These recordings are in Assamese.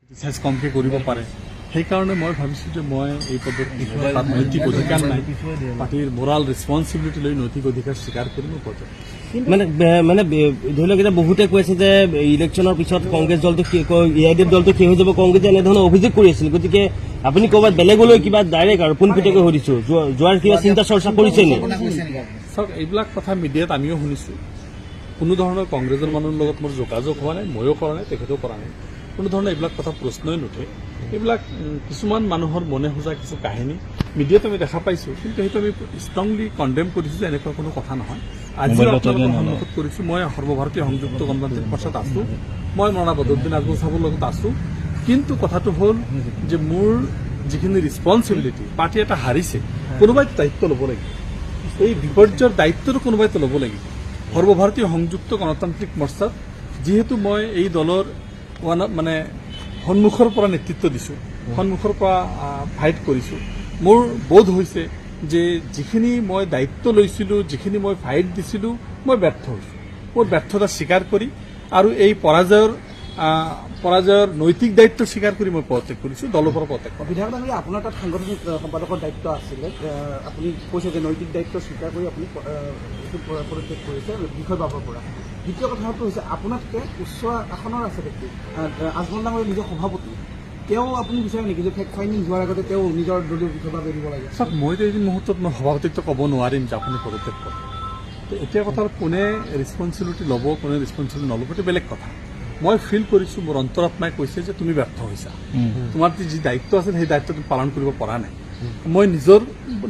ক্ৰিটিচাইজ কমকৈ কৰিব পাৰে। সেইকাৰণে মই ভাবিছোঁ যে মই এই পদত তাত নৈতিক অধিকাৰ নাই, পাৰ্টীৰ মৰাল ৰেছপনচিবিলিটি লৈ নৈতিক অধিকাৰ স্বীকাৰ কৰি মই পদত মানে ধৰি লওক এতিয়া বহুতে কৈছে যে ইলেকশ্যনৰ পিছত কংগ্ৰেছ দলটো AIDF দলটো শেষ হৈ যাব, কংগ্ৰেছে এনেধৰণৰ অভিযোগ কৰি আছিল। গতিকে আপুনি ক'ৰবাত বেলেগলৈ কিবা ডাইৰেক্ট আৰু পোনপটীয়াকৈ সুধিছোঁ, যোৱাৰ কিবা চিন্তা চৰ্চা কৰিছে নেকি? চাওক, এইবিলাক কথা মিডিয়াত আমিও শুনিছোঁ। কোনো ধৰণৰ কংগ্ৰেছৰ মানুহৰ লগত মোৰ যোগাযোগ হোৱা নাই, ময়ো কৰা নাই, তেখেতেও কৰা নাই। কোনো ধৰণৰ এইবিলাক কথা প্ৰশ্নই নুঠে। এইবিলাক কিছুমান মানুহৰ মনে সজা কিছু কাহিনী মিডিয়াত আমি দেখা পাইছোঁ, কিন্তু সেইটো আমি ষ্ট্ৰংলি কণ্ডেম কৰিছোঁ যে এনেকুৱা কোনো কথা নহয়। আজি আপোনালোকৰ সন্মুখত কৰিছোঁ, মই সৰ্বভাৰতীয় সংযুক্ত গণতান্ত্ৰিক মৰ্চাত আছোঁ, মই মৌলানা বদৰুদ্দিন আজমল চাহাবৰ লগত আছোঁ। কিন্তু কথাটো হ'ল যে মোৰ যিখিনি ৰেছপনচিবিলিটি, পাৰ্টি এটা হাৰিছে, কোনোবাই দায়িত্ব ল'ব লাগিব। এই বিপৰ্যয়ৰ দায়িত্বটো কোনোবাইতো ল'ব লাগিব। সৰ্বভাৰতীয় সংযুক্ত গণতান্ত্ৰিক মৰ্চাত যিহেতু মই এই দলৰ সন্মুখৰ পৰা নেতৃত্ব দিছোঁ, সন্মুখৰ পৰা ফাইট কৰিছোঁ, মোৰ বোধ হৈছে যে যিখিনি মই দায়িত্ব লৈছিলোঁ, যিখিনি মই ফাইট দিছিলোঁ, মই ব্যৰ্থ হৈছোঁ। মোৰ ব্যৰ্থতা স্বীকাৰ কৰি আৰু এই পৰাজয়ৰ নৈতিক দায়িত্ব স্বীকাৰ কৰি মই পদত্যাগ কৰিছোঁ, দলৰ পৰা পদত্যাগ কৰিছোঁ। বিধায়ক ডাঙৰীয়া, আপোনাৰ তাত সাংগঠনিক সম্পাদকৰ দায়িত্ব আছিলে, আপুনি কৈছে যে নৈতিক দায়িত্ব স্বীকাৰ কৰি আপুনি পদত্যাগ কৰিছে বিষয় বাবৰ পৰা। দ্বিতীয় কথাটো হৈছে আপোনাতকৈ উচ্চ আসনৰ আছে ব্যক্তি আজমল ডাঙৰীয়া নিজৰ সভাপতি, তেওঁ আপুনি বিচাৰে নেকি যে ফেক্ট ফাইণ্ডিং হোৱাৰ আগতে তেওঁ নিজৰ দলীয় বিষয় বাবে দিব লাগে? চাওক, মইতো এই মুহূৰ্তত মই সভাপতিত্ব ক'ব নোৱাৰিম যে আপুনি পদত্যাগ কৰে। এতিয়া কথা কোনে ৰেছপনচিবিলিটি ল'ব, কোনে ৰেছপনচিবিলিটি নল'ব, সেইটো বেলেগ কথা। মই ফিল কৰিছোঁ, মোৰ অন্তৰাত্মাই কৈছে যে তুমি ব্যৰ্থ হৈছা, তোমাৰ যি দায়িত্ব আছিল সেই দায়িত্ব তুমি পালন কৰিব পৰা নাই। মই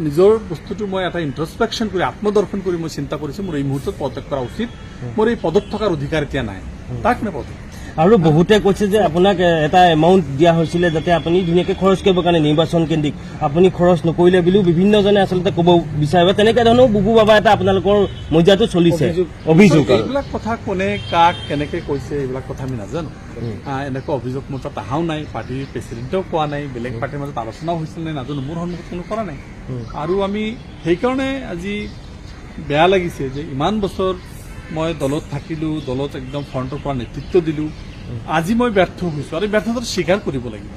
নিজৰ বস্তুটো মই এটা ইন্ট্ৰস্পেকশ্যন কৰি, আত্মদৰ্শন কৰি মই চিন্তা কৰিছোঁ মোৰ এই মুহূৰ্তত পদত্যাগ কৰা উচিত, মোৰ এই পদত থকাৰ অধিকাৰ এতিয়া নাই, তাক মই পদত্যাগ। আৰু বহুতে কৈছে যে আপোনাক এটা এমাউণ্ট দিয়া হৈছিলে যাতে আপুনি ধুনীয়াকৈ খৰচ কৰিবৰ কাৰণে নিৰ্বাচন কেন্দ্ৰিক, আপুনি খৰচ নকৰিলে বুলিও বিভিন্নজনে আচলতে ক'ব বিচাৰে, তেনেকুৱা ধৰণৰ বুবু বাবা এটা আপোনালোকৰ মজিয়াটো চলিছে অভিযোগ। এইবিলাক কথা কোনে কাক কেনেকৈ কৈছে এইবিলাক কথা আমি নাজানো। এনেকুৱা অভিযোগ মোৰ তাত অহাও নাই, পাৰ্টীৰ প্ৰেচিডেণ্টেও কোৱা নাই, বেলেগ পাৰ্টীৰ মাজত আলোচনাও হৈছিল নে নাজানো, মোৰ সন্মুখত কোনো কৰা নাই। আৰু আমি সেইকাৰণে আজি বেয়া লাগিছে যে ইমান বছৰ মই দলত থাকিলোঁ, দলত একদম ফ্ৰণ্টৰ পৰা নেতৃত্ব দিলোঁ, আজি মই ব্যৰ্থ হৈছোঁ আৰু এই ব্যৰ্থতাটো স্বীকাৰ কৰিব লাগিব।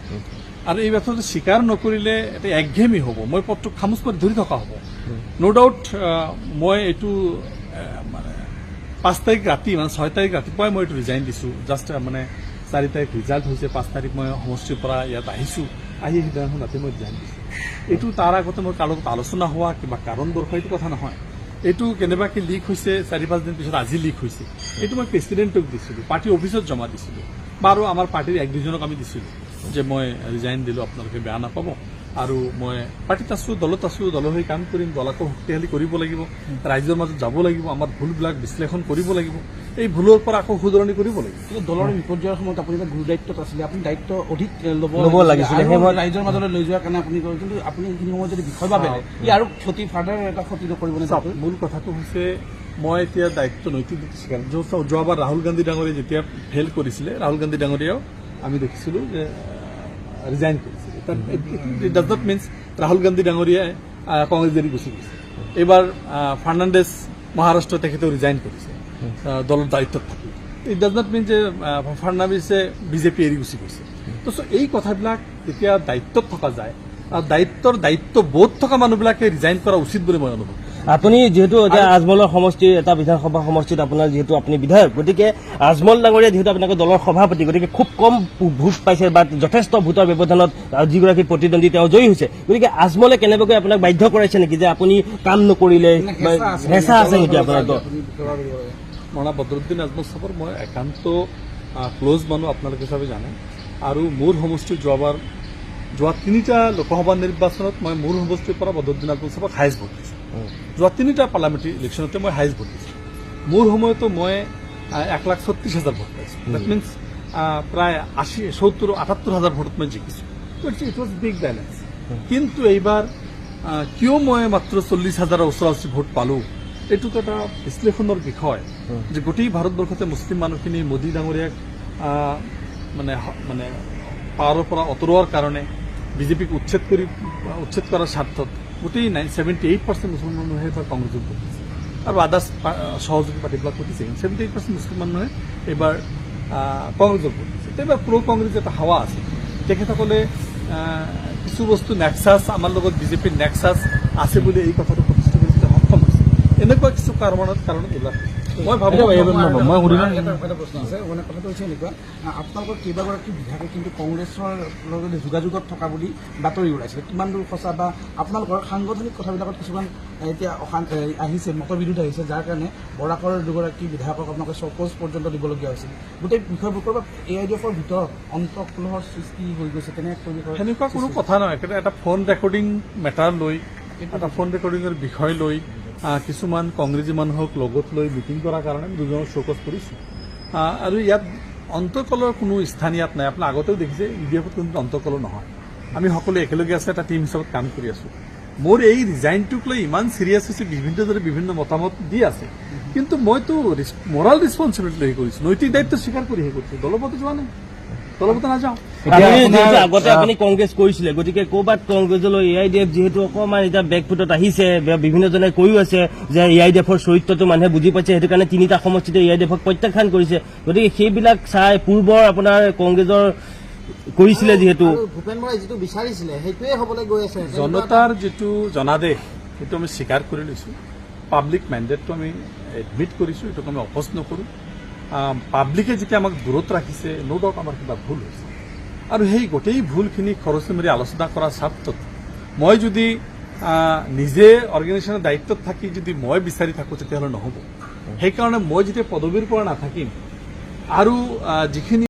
আৰু এই ব্যৰ্থতাটো স্বীকাৰ নকৰিলে এটা একঘেয়েমী হ'ব, মই পদটোক খামোচ কৰি ধৰি থকা হ'ব। ন' ডাউট মই এইটো 5 তাৰিখ ৰাতি 6 তাৰিখ ৰাতিপুৱাই মই এইটো ৰিজাইন দিছোঁ। জাষ্ট 4 তাৰিখ ৰিজাল্ট হৈছে, 5 তাৰিখ মই সমষ্টিৰ পৰা ইয়াত আহিছোঁ, আহি সিদিনাখন ৰাতি মই ৰিজাইন দিছোঁ। এইটো তাৰ আগতে মোৰ কাৰো লগত আলোচনা হোৱা কিবা কাৰণ দৰ্শাই এইটো কথা নহয়। এইটো কেনেবাকৈ লিক হৈছে, 4-5 দিন পিছত আজি লিক হৈছে। এইটো মই প্ৰেচিডেণ্টক দিছিলোঁ, পাৰ্টি অফিচত জমা দিছিলোঁ, বাৰু আমাৰ পাৰ্টিৰ 1-2জনক আমি দিছিলোঁ যে মই ৰিজাইন দিলোঁ, আপোনালোকে বেয়া নাপাব। আৰু মই পাৰ্টিত আছোঁ, দলত আছোঁ, দলৰ হৈ কাম কৰিম, দলকো শক্তিশালী কৰিব লাগিব, ৰাইজৰ মাজত যাব লাগিব, আমাৰ ভুলবিলাক বিশ্লেষণ কৰিব লাগিব, এই ভুলৰ পৰা আকৌ শুধৰণি কৰিব লাগিব। কিন্তু দলৰ বিপৰ্যয়ৰ সময়ত আপুনি এটা গুৰু দায়িত্বত আছিলে, আপুনি দায়িত্ব অধিক ল'ব লাগিছিলে, ৰাইজৰ মাজলৈ লৈ যোৱাৰ কাৰণে আপুনি কৰে, কিন্তু আপুনি সেইখিনি সময়ত যদি বিষয় বাবে ই আৰু ক্ষতি ফাৰ্ডাৰ এটা ক্ষতি নকৰিব নে? মূল কথাটো হৈছে মই এতিয়া দায়িত্ব নৈতিক স্বীকাৰ, যোৱাবাৰ ৰাহুল গান্ধী ডাঙৰীয়াই যেতিয়া ফেইল কৰিছিলে, ৰাহুল গান্ধী ডাঙৰীয়াও আমি দেখিছিলোঁ যে ৰিজাইন কৰিছিলে। It does not means Rahul Gandhi ডাঙৰীয়াই কংগ্ৰেছ এৰি গুচি গৈছে। এইবাৰ ফাৰ্ণাণ্ডেজ মহাৰাষ্ট্ৰ তেখেতেও ৰিজাইন কৰিছে দলৰ দায়িত্বত থাকি। ইট ডাজ নট মিন যে ফাৰ্ণাণ্ডেজে বিজেপি এৰি গুচি গৈছে। তো এই কথাবিলাক যেতিয়া দায়িত্বত থকা যায়, দায়িত্ববোধ থকা মানুহবিলাকে ৰিজাইন কৰা উচিত বুলি মই অনুভৱ কৰোঁ। আপুনি যিহেতু এতিয়া আজমলৰ সমষ্টিৰ এটা বিধানসভা সমষ্টিত আপোনাৰ যিহেতু আপুনি বিধায়ক, গতিকে আজমল ডাঙৰীয়া যিহেতু আপোনালোকৰ দলৰ সভাপতি, গতিকে খুব কম ভোট পাইছে বা যথেষ্ট ভোটৰ ব্যৱধানত যিগৰাকী প্ৰতিদ্বন্দ্বী তেওঁ জয়ী হৈছে, গতিকে আজমলে কেনেবাকৈ আপোনাক বাধ্য কৰাইছে নেকি যে আপুনি কাম নকৰিলে, হেঁচা আছে নেকি আপোনাৰ? মৌলানা বদৰুদ্দিন আজমল চাহাবৰ মই একান্ত ক্ল'জ মানুহ, আপোনালোকে চবে জানে। আৰু মোৰ সমষ্টিত যোৱা 3টা লোকসভা নিৰ্বাচনত মই মোৰ সমষ্টিৰ পৰা বদৰুদ্দিন আজমল চাহাবক হাইষ্ট ভোট দিছোঁ। যোৱা 3টা পাৰ্লামেণ্টাৰী ইলেকশ্যনতে মই হাইষ্ট ভোট দিছোঁ। মোৰ সময়তো মই 1,36,000 ভোট পাইছোঁ। ডেট মিনছ প্ৰায় 78,000 ভোটত মই জিকিছোঁ। It was big balance. কিন্তু এইবাৰ কিয় মই মাত্ৰ 40,000 ওচৰা-ওচৰি ভোট পালোঁ, এইটো এটা বিশ্লেষণৰ বিষয় যে গোটেই ভাৰতবৰ্ষতে মুছলিম মানুহখিনি মোদী ডাঙৰীয়াক পাৱাৰৰ পৰা আঁতৰোৱাৰ কাৰণে, বিজেপিক উচ্ছেদ কৰাৰ স্বাৰ্থত গোটেই 78% মুছলমান মানুহে এইবাৰ কংগ্ৰেছক ভোট দিছে আৰু আদাৰ্ছ সহযোগী পাৰ্টিবিলাক ভোট দিছে। 78% মুছলিম মানুহে এইবাৰ কংগ্ৰেছক ভোট দিছে। কেতিয়াবা প্ৰ' কংগ্ৰেছ এটা হাৱা আছে তেখেতসকলে কিছু বস্তু নেক্সাছ আমাৰ লগত বিজেপিৰ নেক্সাছ আছে বুলি এই কথাটো প্ৰতিষ্ঠা কৰিবলৈ সক্ষম হৈছে এনেকুৱা কিছু কাৰণত এইবিলাক মই ভাবোঁ মই সুধিম এটা প্ৰশ্ন আছে মানে কথাটো হৈছে এনেকুৱা আপোনালোকৰ কেইবাগৰাকী বিধায়কে কিন্তু কংগ্ৰেছৰ লগত যোগাযোগত থকা বুলি বাতৰি ওলাইছে কিমান দূৰ সঁচা বা আপোনালোকৰ সাংগঠনিক কথাবিলাকত কিছুমান এতিয়া আহিছে মতবিৰোধ আহিছে যাৰ কাৰণে বৰাকৰ দুগৰাকী বিধায়কক আপোনালোকে চকোজ পৰ্যন্ত দিবলগীয়া হৈছিল গোটেই বিষয়বোৰৰ পৰা AIDFৰ ভিতৰত অন্তঃকলহৰ সৃষ্টি হৈ গৈছে সেনেকুৱা কোনো কথা নহয় এটা ফোন ৰেকৰ্ডিং মেটাৰ লৈ এটা ফোন ৰেকৰ্ডিঙৰ বিষয় লৈ কিছুমান কংগ্ৰেছী মানুহক লগত লৈ মিটিং কৰাৰ কাৰণে আমি দুজনক চৌকছ কৰিছোঁ আৰু ইয়াত অন্তঃকলৰ কোনো স্থান ইয়াত নাই আপোনাৰ আগতেও দেখিছে EDFত কোনো অন্তঃকলৰ নহয় আমি সকলোৱে একেলগে আছে এটা টিম হিচাপত কাম কৰি আছোঁ মোৰ এই ৰিজাইনটোক লৈ ইমান চিৰিয়াছ হৈছে বিভিন্নজনে বিভিন্ন মতামত দি আছে কিন্তু মইতো মৰাল ৰেছপনচিবিলিটি লৈ কৰিছোঁ নৈতিক দায়িত্ব স্বীকাৰ কৰিহে কৰিছোঁ দলপতি যোৱা নাই দলপতি নাযাওঁ আগতে আপুনি কংগ্ৰেছ কৰিছিলে গতিকে ক'ৰবাত কংগ্ৰেছলৈ AIDF যিহেতু অকণমান এতিয়া বেকফুটত আহিছে বিভিন্নজনে কৈও আছে যে AIDFৰ চৰিত্ৰটো মানুহে বুজি পাইছে সেইটো কাৰণে 3টা সমষ্টিতে AIDFক প্ৰত্যাখ্যান কৰিছে গতিকে সেইবিলাক চাই পূৰ্বৰ আপোনাৰ কংগ্ৰেছৰ কৰিছিলে যিহেতু ভূপেন বৰাই যিটো বিচাৰিছিলে সেইটোৱে হ'বলৈ গৈ আছে জনতাৰ যিটো জনাদেশ সেইটো আমি স্বীকাৰ কৰি লৈছোঁ পাব্লিক মেণ্ডেটটো আমি এডমিট কৰিছোঁ এইটোক আমি অপ'জ নকৰোঁ পাব্লিকে যেতিয়া আমাক দূৰত ৰাখিছে ন' ডাউট আমাৰ কিবা ভুল হৈছে আৰু সেই গোটেই ভুলখিনি খৰচি মাৰি আলোচনা কৰাৰ স্বাৰ্থত মই যদি নিজে অৰ্গেনাইজেশ্যনৰ দায়িত্বত থাকি যদি মই বিচাৰি থাকোঁ তেতিয়াহ'লে নহ'ব সেইকাৰণে মই যেতিয়া পদবীৰ পৰা নাথাকিম আৰু যিখিনি